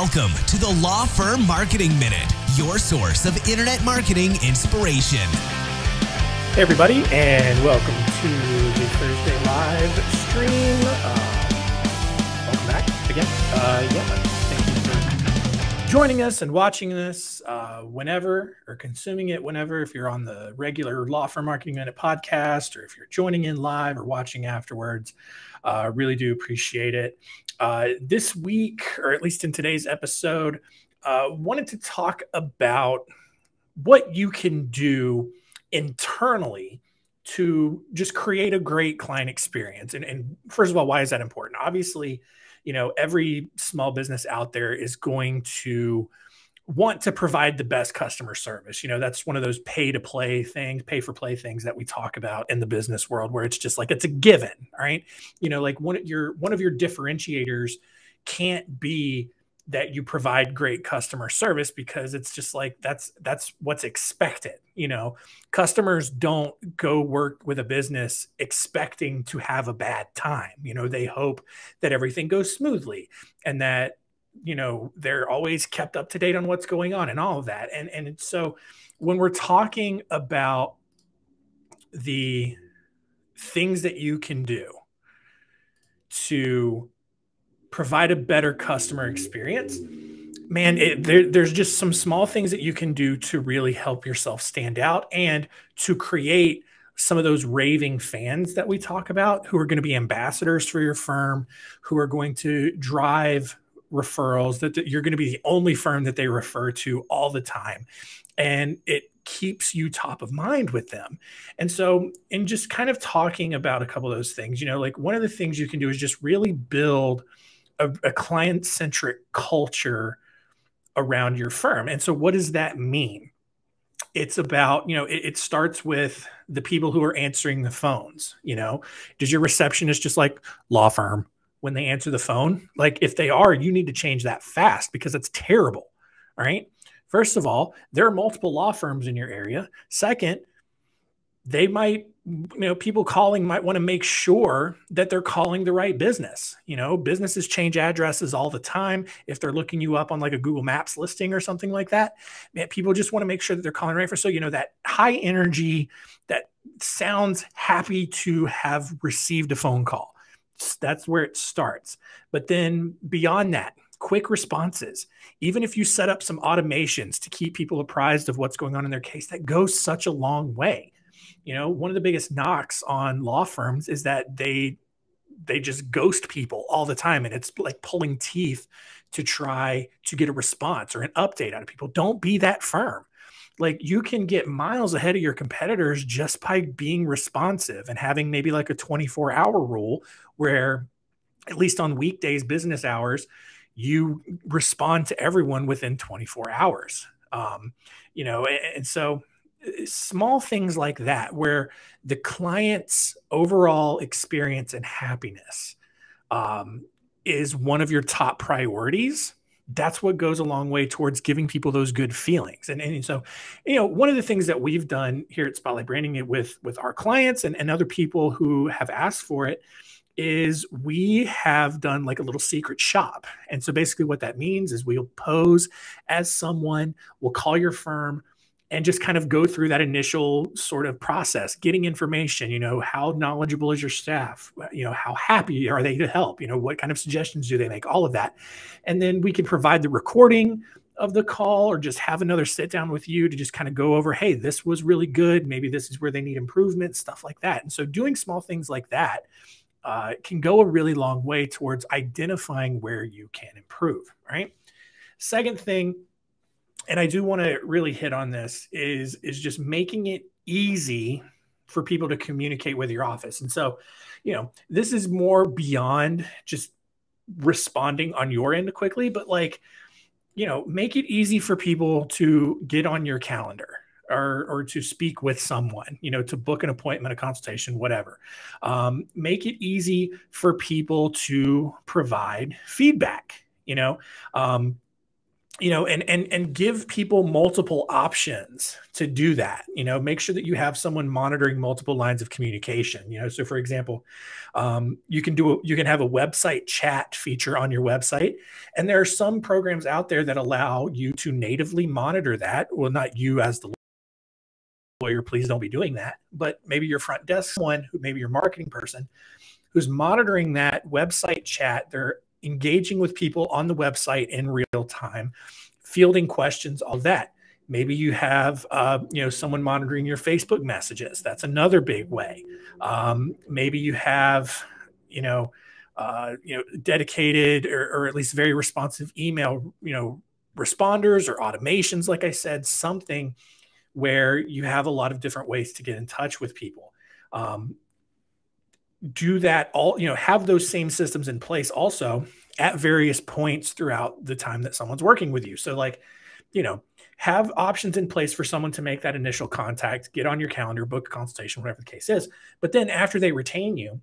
Welcome to the Law Firm Marketing Minute, your source of internet marketing inspiration. Hey everybody, and welcome to the Thursday live stream. Welcome back again. Thank you for joining us and watching this whenever, or consuming it whenever, if you're on the regular Law Firm Marketing Minute podcast, or if you're joining in live or watching afterwards. Really do appreciate it. This week, or at least in today's episode, wanted to talk about what you can do internally to just create a great client experience. And first of all, why is that important? Obviously, every small business out there is going to want to provide the best customer service. That's one of those pay for play things that we talk about in the business world, where it's just like, it's a given, right? Like one of your differentiators can't be that you provide great customer service, because it's just like, that's what's expected. Customers don't go work with a business expecting to have a bad time. They hope that everything goes smoothly and that they're always kept up to date on what's going on and all of that. And so when we're talking about the things that you can do to provide a better customer experience, man, there's just some small things that you can do to really help yourself stand out and to create some of those raving fans that we talk about, who are going to be ambassadors for your firm, who are going to drive referrals, that you're going to be the only firm that they refer to all the time. And it keeps you top of mind with them. And so in just kind of talking about a couple of those things, like one of the things you can do is just really build a client-centric culture around your firm. And so what does that mean? It's about, it starts with the people who are answering the phones. Does your receptionist just like law firm when they answer the phone? Like, if they are, you need to change that fast, because it's terrible. All right. First of all, there are multiple law firms in your area. Second, they might, people calling might want to make sure that they're calling the right business. Businesses change addresses all the time. If they're looking you up on like a Google Maps listing or something like that, man, people just want to make sure that they're calling right. So, that high energy that sounds happy to have received a phone call. That's where it starts. But then beyond that, quick responses. Even if you set up some automations to keep people apprised of what's going on in their case, that goes such a long way. One of the biggest knocks on law firms is that they just ghost people all the time. And it's like pulling teeth to try to get a response or an update out of people. Don't be that firm. Like, you can get miles ahead of your competitors just by being responsive and having maybe like a 24-hour rule, where at least on weekdays, business hours, you respond to everyone within 24 hours. And so small things like that, where the client's overall experience and happiness is one of your top priorities. That's what goes a long way towards giving people those good feelings. And so, one of the things that we've done here at Spotlight Branding it with our clients and other people who have asked for it is we have done like a little secret shop. And so basically what that means is we'll pose as someone, we'll call your firm and just kind of go through that initial sort of process, getting information, how knowledgeable is your staff? How happy are they to help? What kind of suggestions do they make? All of that. And then we can provide the recording of the call, or just have another sit down with you to just kind of go over, hey, this was really good. Maybe this is where they need improvement, stuff like that. And so doing small things like that can go a really long way towards identifying where you can improve, right? Second thing, and I do want to really hit on this, is just making it easy for people to communicate with your office. And so, this is more beyond just responding on your end quickly, but make it easy for people to get on your calendar or to speak with someone, to book an appointment, a consultation, whatever. Make it easy for people to provide feedback. and give people multiple options to do that. Make sure that you have someone monitoring multiple lines of communication. So for example, you can have a website chat feature on your website, and there are some programs out there that allow you to natively monitor that. Well, not you as the lawyer, please don't be doing that, but maybe your front desk, someone who maybe your marketing person who's monitoring that website chat. They're engaging with people on the website in real time, fielding questions, all that. Maybe you have, someone monitoring your Facebook messages. That's another big way. Maybe you have, dedicated or at least very responsive email, responders or automations. Like I said, something where you have a lot of different ways to get in touch with people. Do that all, have those same systems in place also at various points throughout the time that someone's working with you. So like, have options in place for someone to make that initial contact, get on your calendar, book a consultation, whatever the case is. But then after they retain you,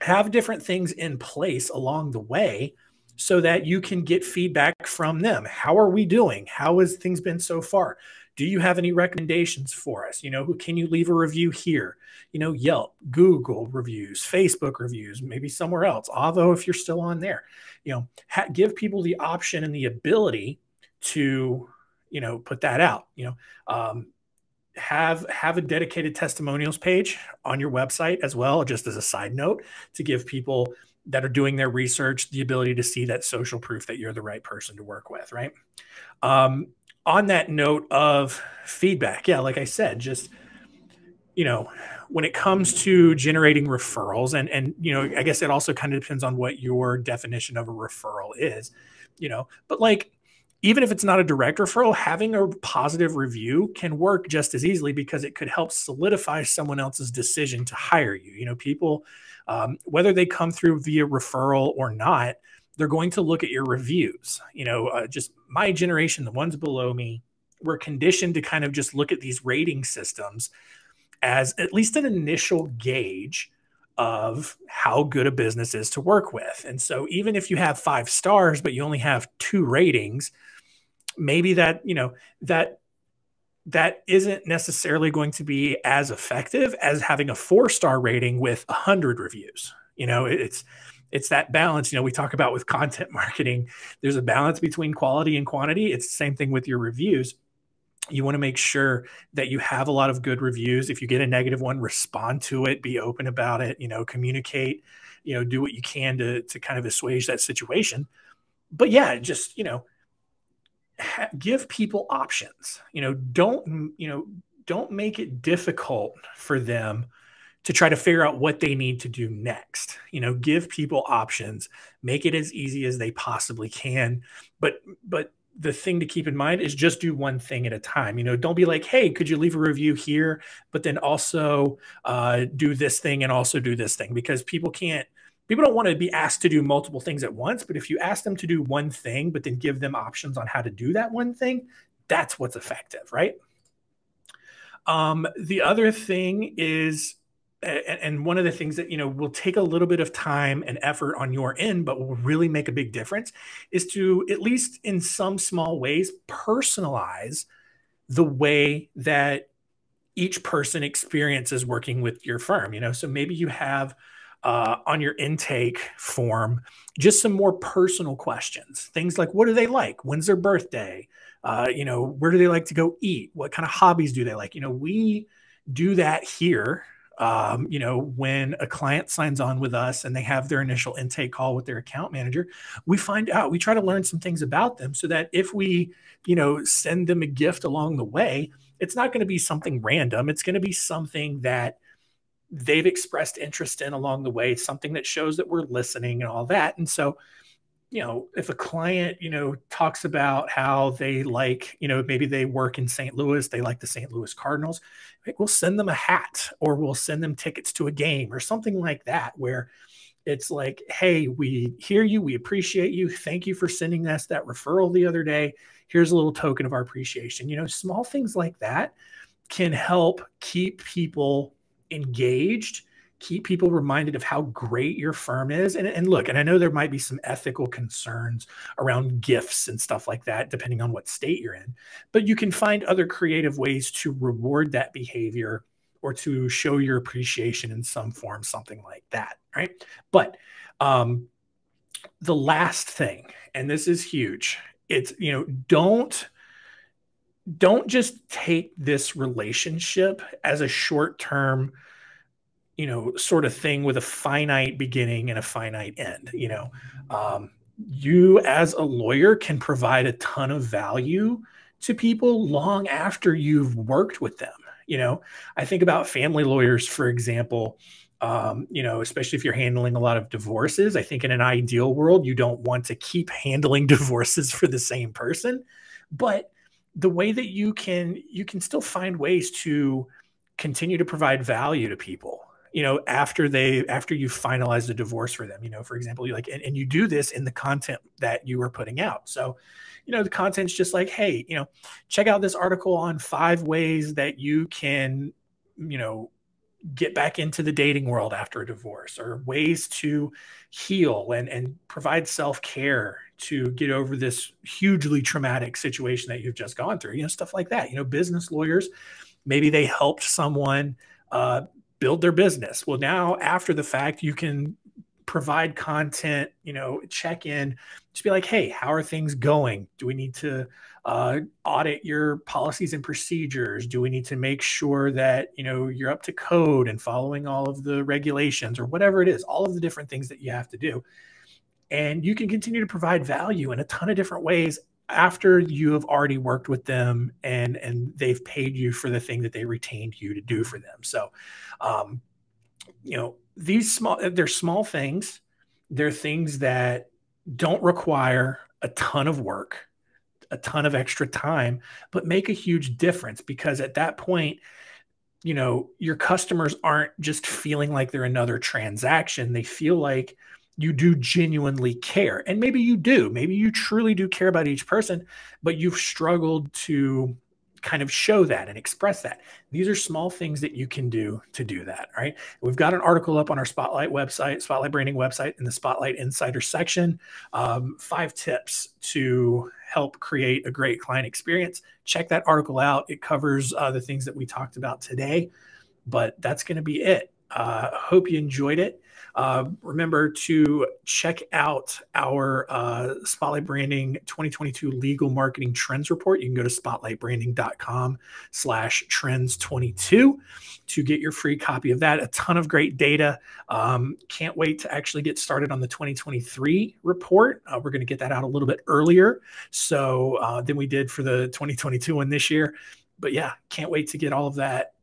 have different things in place along the way so that you can get feedback from them. How are we doing? How has things been so far? Do you have any recommendations for us? Can you leave a review here? Yelp, Google reviews, Facebook reviews, maybe somewhere else. Although if you're still on there, give people the option and the ability to, put that out. Have a dedicated testimonials page on your website as well, just as a side note, to give people that are doing their research the ability to see that social proof that you're the right person to work with, right? On that note of feedback, yeah, like I said, just, when it comes to generating referrals, and I guess it also kind of depends on what your definition of a referral is, but like, even if it's not a direct referral, having a positive review can work just as easily because it could help solidify someone else's decision to hire you. People, whether they come through via referral or not, they're going to look at your reviews. Just my generation, the ones below me, were conditioned to kind of just look at these rating systems as at least an initial gauge of how good a business is to work with. And so even if you have 5 stars, but you only have 2 ratings, maybe that isn't necessarily going to be as effective as having a 4-star rating with 100 reviews. It's that balance, we talk about with content marketing. There's a balance between quality and quantity. It's the same thing with your reviews. You want to make sure that you have a lot of good reviews. If you get a negative one, respond to it, be open about it, communicate, do what you can to kind of assuage that situation. But yeah, just, give people options. Don't make it difficult for them to try to figure out what they need to do next. Give people options, make it as easy as they possibly can. But the thing to keep in mind is just do one thing at a time. Don't be like, hey, could you leave a review here, but then also do this thing and also do this thing, because people don't want to be asked to do multiple things at once. But if you ask them to do one thing, but then give them options on how to do that one thing, that's what's effective, right? The other thing is, and one of the things that, will take a little bit of time and effort on your end, but will really make a big difference, is to, at least in some small ways, personalize the way that each person experiences working with your firm. So maybe you have on your intake form just some more personal questions, things like, what do they like? When's their birthday? Where do they like to go eat? What kind of hobbies do they like? We do that here. When a client signs on with us and they have their initial intake call with their account manager, we find out, we try to learn some things about them so that if we, send them a gift along the way, it's not going to be something random. It's going to be something that they've expressed interest in along the way, something that shows that we're listening and all that. And so, if a client, talks about how they like, maybe they work in St. Louis, they like the St. Louis Cardinals, we'll send them a hat, or we'll send them tickets to a game or something like that, where it's like, hey, we hear you, we appreciate you, thank you for sending us that referral the other day. Here's a little token of our appreciation. Small things like that can help keep people engaged, keep people reminded of how great your firm is. And look, and I know there might be some ethical concerns around gifts and stuff like that, depending on what state you're in, but you can find other creative ways to reward that behavior or to show your appreciation in some form, something like that, right? But the last thing, and this is huge, it's, don't just take this relationship as a short-term, sort of thing with a finite beginning and a finite end. You as a lawyer can provide a ton of value to people long after you've worked with them. I think about family lawyers, for example, especially if you're handling a lot of divorces. I think in an ideal world, you don't want to keep handling divorces for the same person, but the way that you can still find ways to continue to provide value to people, after you finalize the divorce for them, for example, and you do this in the content that you are putting out. So, the content's just like, hey, check out this article on 5 ways that you can, get back into the dating world after a divorce, or ways to heal and provide self-care to get over this hugely traumatic situation that you've just gone through, stuff like that. Business lawyers, maybe they helped someone build their business. Well, now after the fact, you can provide content, check in, just be like, hey, how are things going? Do we need to audit your policies and procedures? Do we need to make sure that, you're up to code and following all of the regulations, or whatever it is, all of the different things that you have to do. And you can continue to provide value in a ton of different ways after you have already worked with them and they've paid you for the thing that they retained you to do for them. So, they're small things. They're things that don't require a ton of work, a ton of extra time, but make a huge difference, because at that point, your customers aren't just feeling like they're another transaction. They feel like you do genuinely care. And maybe you do. Maybe you truly do care about each person, but you've struggled to kind of show that and express that. These are small things that you can do to do that, right? We've got an article up on our Spotlight website, Spotlight Branding website, in the Spotlight Insider section, 5 tips to help create a great client experience. Check that article out. It covers the things that we talked about today, but that's going to be it. Hope you enjoyed it. Remember to check out our Spotlight Branding 2022 Legal Marketing Trends Report. You can go to spotlightbranding.com/trends22 to get your free copy of that. A ton of great data. Can't wait to actually get started on the 2023 report. We're going to get that out a little bit earlier than we did for the 2022 one this year. But yeah, can't wait to get all of that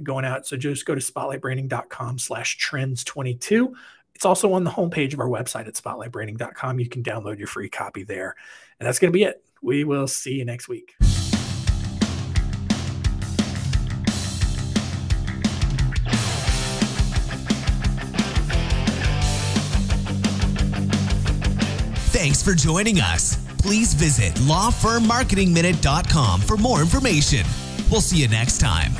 going out. So just go to spotlightbranding.com/trends22. It's also on the homepage of our website at spotlightbranding.com. You can download your free copy there. And that's going to be it. We will see you next week. Thanks for joining us. Please visit lawfirmmarketingminute.com for more information. We'll see you next time.